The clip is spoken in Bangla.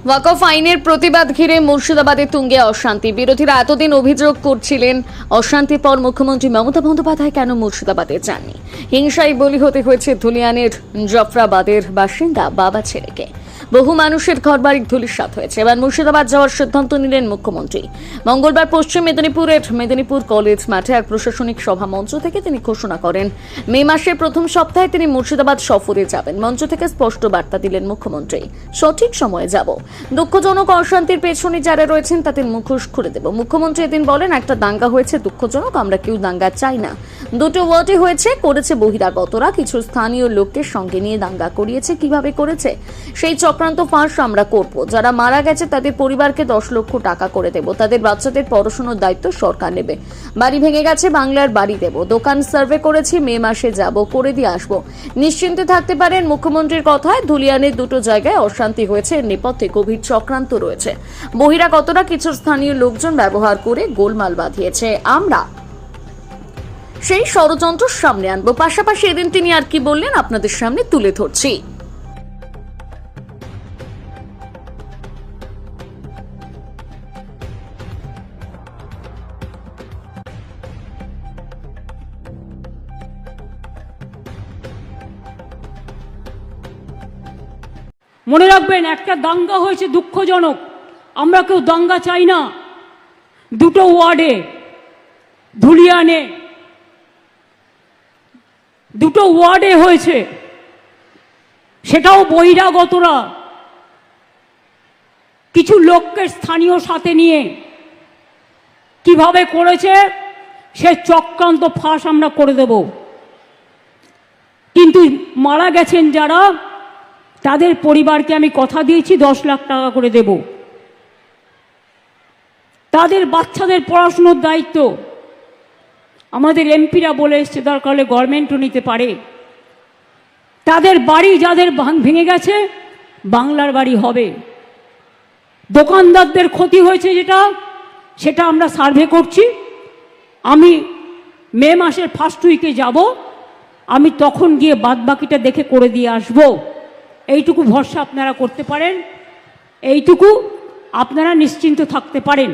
ওয়াকফ আইনের প্রতিবাদ ঘিরে মুর্শিদাবাদে তুঙ্গে অশান্তি। বিরোধীরা এতদিন অভিযোগ করছিলেন অশান্তির পর মুখ্যমন্ত্রী মমতা বন্দ্যোপাধ্যায় কেন মুর্শিদাবাদে যাননি। হিংসায় বলি হতে হয়েছে ধুলিয়ানের জাফরাবাদের বাসিন্দা বাবা ছেলেকে। বহু মানুষের ঘরবাড়ি ধূলিসাৎ হয়েছে। এবার মুর্শিদাবাদ যাওয়ার সিদ্ধান্ত নিলেন মুখ্যমন্ত্রী। মঙ্গলবার পশ্চিম মেদিনীপুরের মেদিনীপুর কলেজ মাঠে এক প্রশাসনিক সভা মঞ্চ থেকে তিনি ঘোষণা করেন মে মাসের প্রথম সপ্তাহে তিনি মুর্শিদাবাদ সফরে যাবেন। মঞ্চ থেকে স্পষ্ট বার্তা দিলেন মুখ্যমন্ত্রী, সঠিক সময়ে যাব। দুঃখজনক অশান্তির পেছনে যারা রয়েছেন তাদের মুখোশ খুলে দেব। মুখ্যমন্ত্রী এদিন বলেন, একটা দাঙ্গা হয়েছে, দুঃখজনক, আমরা কেউ দাঙ্গা চাই না। দুটো ওয়ার্ডে হয়েছে, করেছে বহিরাগতরা, কিছু স্থানীয় লোককে সঙ্গে নিয়ে দাঙ্গা করিয়েছে। কিভাবে করেছে সেই চক্রান্ত ফাঁস আমরা করব। যারা মারা গেছে তাদের পরিবারকে 10 লক্ষ টাকা করে দেব। তাদের বাচ্চাদের পড়াশোনার দায়িত্ব সরকার নেবে। বাড়ি ভেঙে গেছে, বাংলার বাড়ি দেব। দোকান সার্ভে করেছি, মে মাসে যাব, করে দিয়ে আসবো। নিশ্চিন্তে থাকতে পারেন। মুখ্যমন্ত্রীর কথায় ধুলিয়ানের দুটো জায়গায় অশান্তি হয়েছে, এর নেপথ্যে গভীর চক্রান্ত রয়েছে। বহিরাগতরা কিছু স্থানীয় লোকজন ব্যবহার করে গোলমাল বাঁধিয়েছে। আমরা সেই ষড়যন্ত্র সামনে আনবো। পাশাপাশি এদিন তিনি আর কি বললেন আপনাদের সামনে তুলে ধরছি। মনে রাখবেন, একটা দাঙ্গা হয়েছে, দুঃখজনক, আমরা কেউ দাঙ্গা চাই না। দুটো ওয়ার্ডে ধুলিয়ানে দুটো ওয়ার্ডে হয়েছে, সেটাও বহিরাগতরা কিছু লোককে স্থানীয় সাথে নিয়ে কিভাবে করেছে সে চক্রান্ত ফাঁস আমরা করে দেব। কিন্তু মারা গেছেন যারা, তাদের পরিবারকে আমি কথা দিয়েছি 10 লাখ টাকা করে দেব। তাদের বাচ্চাদের পড়াশুনোর দায়িত্ব আমাদের এমপিরা বলে এসছে, দরকার হলে গভর্নমেন্টও নিতে পারে। তাদের বাড়ি যাদের ভেঙে গেছে, বাংলার বাড়ি হবে। দোকানদারদের ক্ষতি হয়েছে সেটা আমরা সার্ভে করছি। আমি মে মাসের ফার্স্ট উইকে যাব, আমি তখন গিয়ে বাদবাকিটা দেখে করে দিয়ে আসব। এইটুকু ভরসা আপনারা করতে পারেন, এইটুকু আপনারা নিশ্চিন্ত থাকতে পারেন।